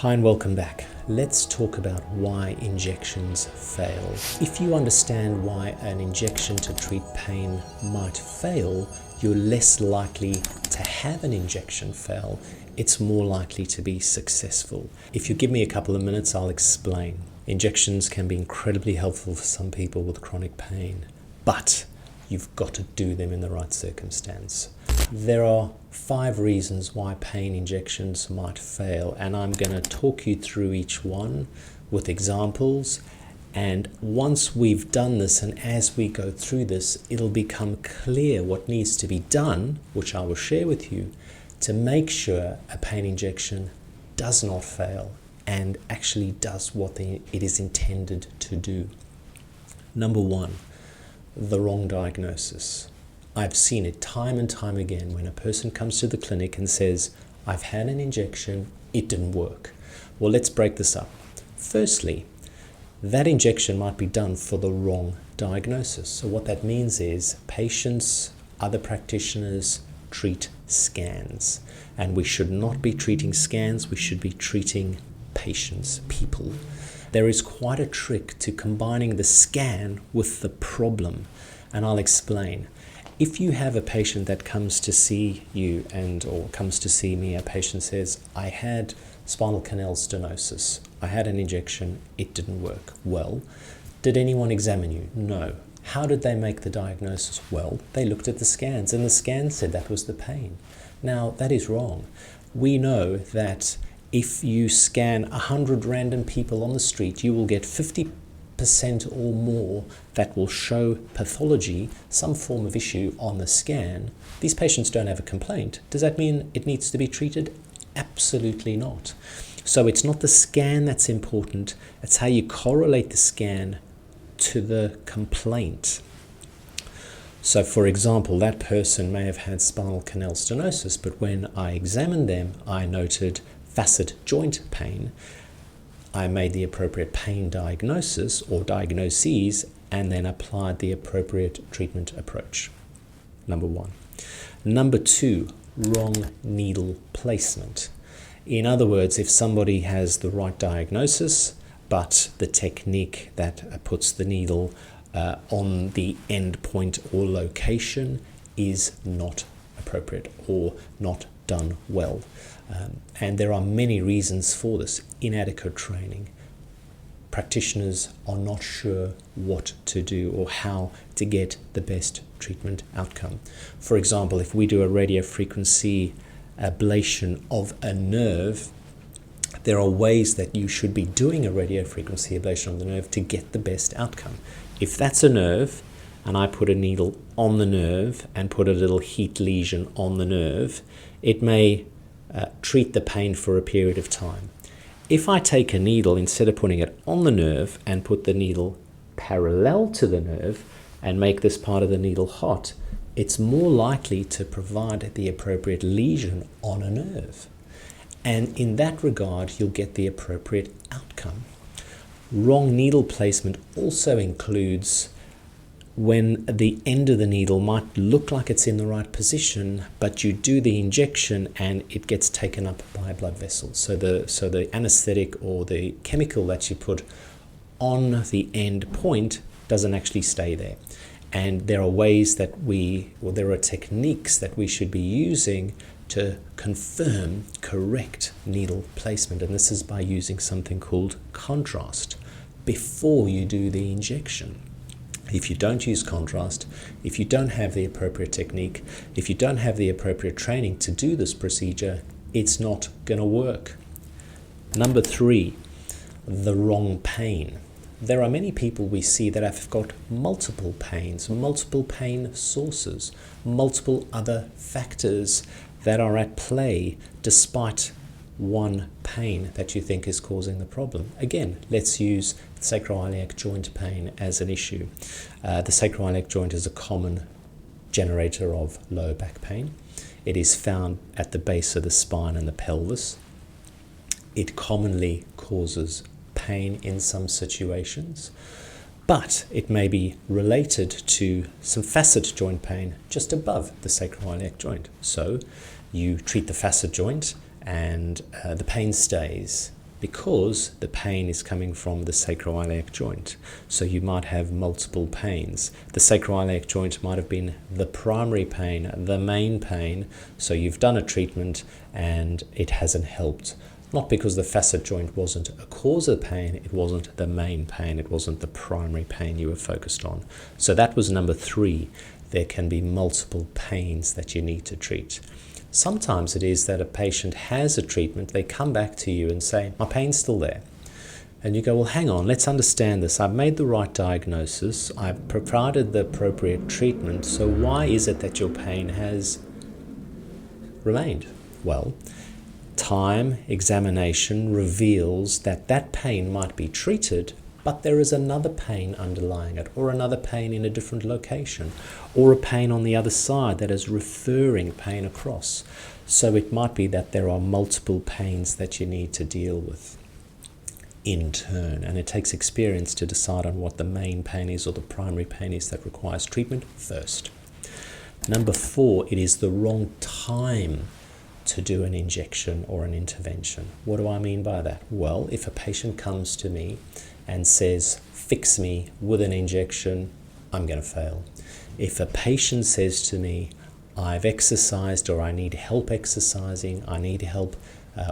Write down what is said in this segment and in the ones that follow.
Hi and welcome back. Let's talk about why injections fail. If you understand why an injection to treat pain might fail, you're less likely to have an injection fail. It's more likely to be successful. If you give me a couple of minutes, I'll explain. Injections can be incredibly helpful for some people with chronic pain, but you've got to do them in the right circumstance. There are 5 reasons why pain injections might fail, and I'm going to talk you through each one with examples. And once we've done this, and as we go through this, it'll become clear what needs to be done, which I will share with you, to make sure a pain injection does not fail and actually does what it is intended to do. Number 1, the wrong diagnosis. I've seen it time and time again when a person comes to the clinic and says, I've had an injection, it didn't work. Well, let's break this up. Firstly, that injection might be done for the wrong diagnosis. So what that means is patients, other practitioners treat scans. And we should not be treating scans, we should be treating patients, people. There is quite a trick to combining the scan with the problem, and I'll explain. If you have a patient that comes to see you or comes to see me, a patient says, I had spinal canal stenosis. I had an injection, it didn't work. Well, did anyone examine you? No. How did they make the diagnosis? Well, they looked at the scans, and the scan said that was the pain. Now, that is wrong. We know that if you scan 100 random people on the street, you will get 50% or more that will show pathology, some form of issue on the scan. These patients don't have a complaint. Does that mean it needs to be treated? Absolutely not. So it's not the scan that's important, it's how you correlate the scan to the complaint. So for example, that person may have had spinal canal stenosis, but when I examined them, I noted facet joint pain. I made the appropriate pain diagnosis or diagnoses and then applied the appropriate treatment approach. Number 1. Number 2, wrong needle placement. In other words, if somebody has the right diagnosis, but the technique that puts the needle on the end point or location is not appropriate or not done well. And there are many reasons for this. Inadequate training. Practitioners are not sure what to do or how to get the best treatment outcome. For example, if we do a radiofrequency ablation of a nerve, there are ways that you should be doing a radiofrequency ablation of the nerve to get the best outcome. If that's a nerve, and I put a needle on the nerve and put a little heat lesion on the nerve, it may treat the pain for a period of time. If I take a needle, instead of putting it on the nerve and put the needle parallel to the nerve and make this part of the needle hot, it's more likely to provide the appropriate lesion on a nerve. And in that regard, you'll get the appropriate outcome. Wrong needle placement also includes when the end of the needle might look like it's in the right position, but you do the injection and it gets taken up by a blood vessel. So the anesthetic or the chemical that you put on the end point doesn't actually stay there. And there are ways that there are techniques that we should be using to confirm correct needle placement. And this is by using something called contrast before you do the injection. If you don't use contrast, if you don't have the appropriate technique, if you don't have the appropriate training to do this procedure, it's not going to work. Number 3, the wrong pain. There are many people we see that have got multiple pains, multiple pain sources, multiple other factors that are at play despite one pain that you think is causing the problem. Again, let's use sacroiliac joint pain as an issue. The sacroiliac joint is a common generator of lower back pain. It is found at the base of the spine and the pelvis. It commonly causes pain in some situations, but it may be related to some facet joint pain just above the sacroiliac joint. So you treat the facet joint and the pain stays because the pain is coming from the sacroiliac joint. So you might have multiple pains. The sacroiliac joint might have been the primary pain, the main pain, so you've done a treatment and it hasn't helped. Not because the facet joint wasn't a cause of pain, it wasn't the main pain, it wasn't the primary pain you were focused on. So that was number 3. There can be multiple pains that you need to treat. Sometimes it is that a patient has a treatment, they come back to you and say, my pain's still there. And you go, well, hang on, let's understand this. I've made the right diagnosis, I've provided the appropriate treatment, so why is it that your pain has remained? Well, time examination reveals that that pain might be treated, but there is another pain underlying it, or another pain in a different location, or a pain on the other side that is referring pain across. So it might be that there are multiple pains that you need to deal with in turn, and it takes experience to decide on what the main pain is or the primary pain is that requires treatment first. Number 4, it is the wrong time to do an injection or an intervention. What do I mean by that? Well, if a patient comes to me and says, fix me with an injection, I'm going to fail. If a patient says to me, I've exercised or I need help exercising, I need help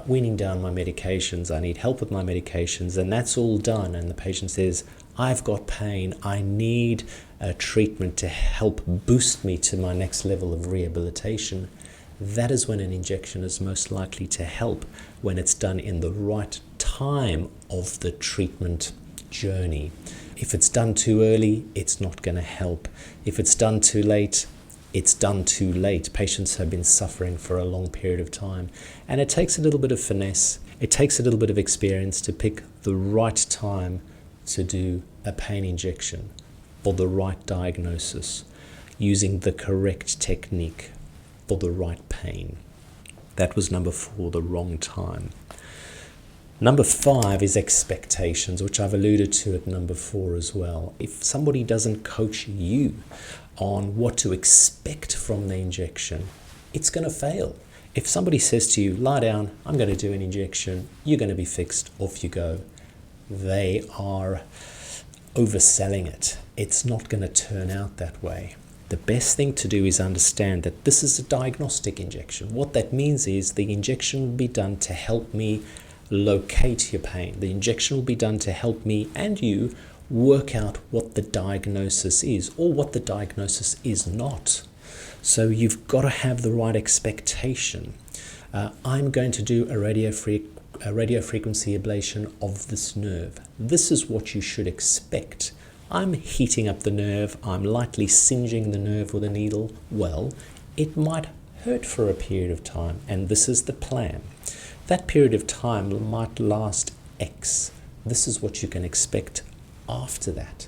weaning down my medications, I need help with my medications, and that's all done, and the patient says, I've got pain, I need a treatment to help boost me to my next level of rehabilitation, that is when an injection is most likely to help, when it's done in the right time of the treatment journey. If it's done too early, it's not going to help. If it's done too late, it's done too late. Patients have been suffering for a long period of time. And it takes a little bit of finesse, it takes a little bit of experience to pick the right time to do a pain injection for the right diagnosis, using the correct technique for the right pain. That was number 4, the wrong time. Number 5 is expectations, which I've alluded to at number 4 as well. If somebody doesn't coach you on what to expect from the injection, it's going to fail. If somebody says to you, lie down, I'm going to do an injection, you're going to be fixed, off you go, they are overselling it. It's not going to turn out that way. The best thing to do is understand that this is a diagnostic injection. What that means is the injection will be done to help me locate your pain. The injection will be done to help me and you work out what the diagnosis is, or what the diagnosis is not. So you've got to have the right expectation. I'm going to do a radiofrequency ablation of this nerve. This is what you should expect. I'm heating up the nerve, I'm lightly singeing the nerve with a needle. Well, it might hurt for a period of time, and this is the plan. That period of time might last X. This is what you can expect after that.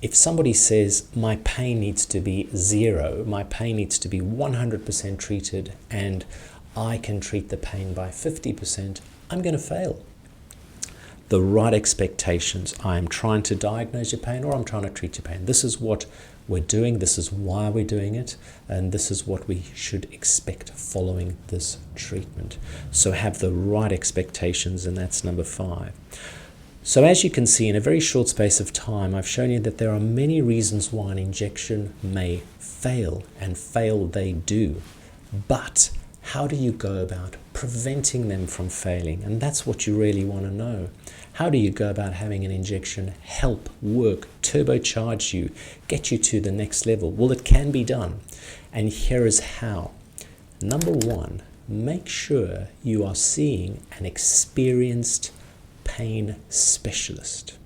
If somebody says, my pain needs to be 0, my pain needs to be 100% treated, and I can treat the pain by 50%, I'm going to fail. The right expectations. I am trying to diagnose your pain, or I'm trying to treat your pain. This is what we're doing, this is why we're doing it, and this is what we should expect following this treatment. So have the right expectations, and that's number 5. So as you can see, in a very short space of time, I've shown you that there are many reasons why an injection may fail, and fail they do. But how do you go about preventing them from failing? And that's what you really want to know. How do you go about having an injection help, work, turbocharge you, get you to the next level? Well, it can be done. And here is how. Number 1, make sure you are seeing an experienced pain specialist.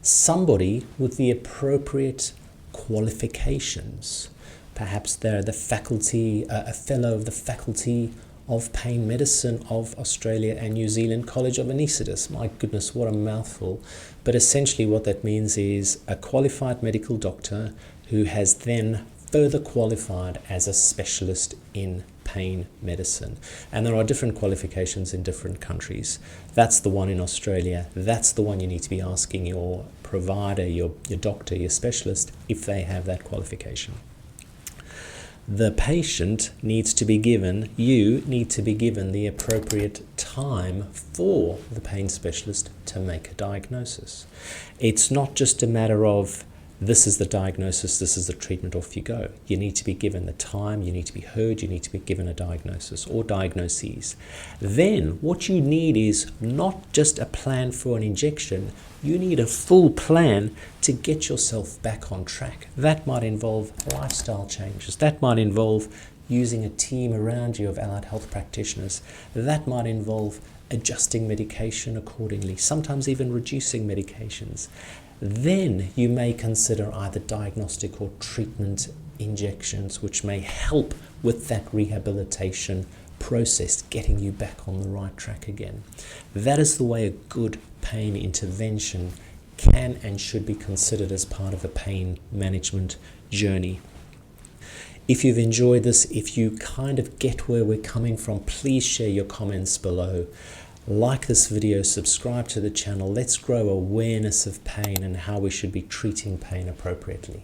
Somebody with the appropriate qualifications. Perhaps they're the faculty, a fellow of the Faculty of Pain Medicine of Australia and New Zealand College of Anaesthetists. My goodness, what a mouthful. But essentially what that means is a qualified medical doctor who has then further qualified as a specialist in pain medicine. And there are different qualifications in different countries. That's the one in Australia. That's the one you need to be asking your provider, your doctor, your specialist, if they have that qualification. The patient needs to be given, you need to be given the appropriate time for the pain specialist to make a diagnosis. It's not just a matter of this is the diagnosis, this is the treatment, off you go. You need to be given the time, you need to be heard, you need to be given a diagnosis or diagnoses. Then what you need is not just a plan for an injection, you need a full plan to get yourself back on track. That might involve lifestyle changes, that might involve using a team around you of allied health practitioners, that might involve adjusting medication accordingly, sometimes even reducing medications. Then you may consider either diagnostic or treatment injections, which may help with that rehabilitation process, getting you back on the right track again. That is the way a good pain intervention can and should be considered as part of a pain management journey. If you've enjoyed this, if you kind of get where we're coming from, please share your comments below. Like this video, subscribe to the channel. Let's grow awareness of pain and how we should be treating pain appropriately.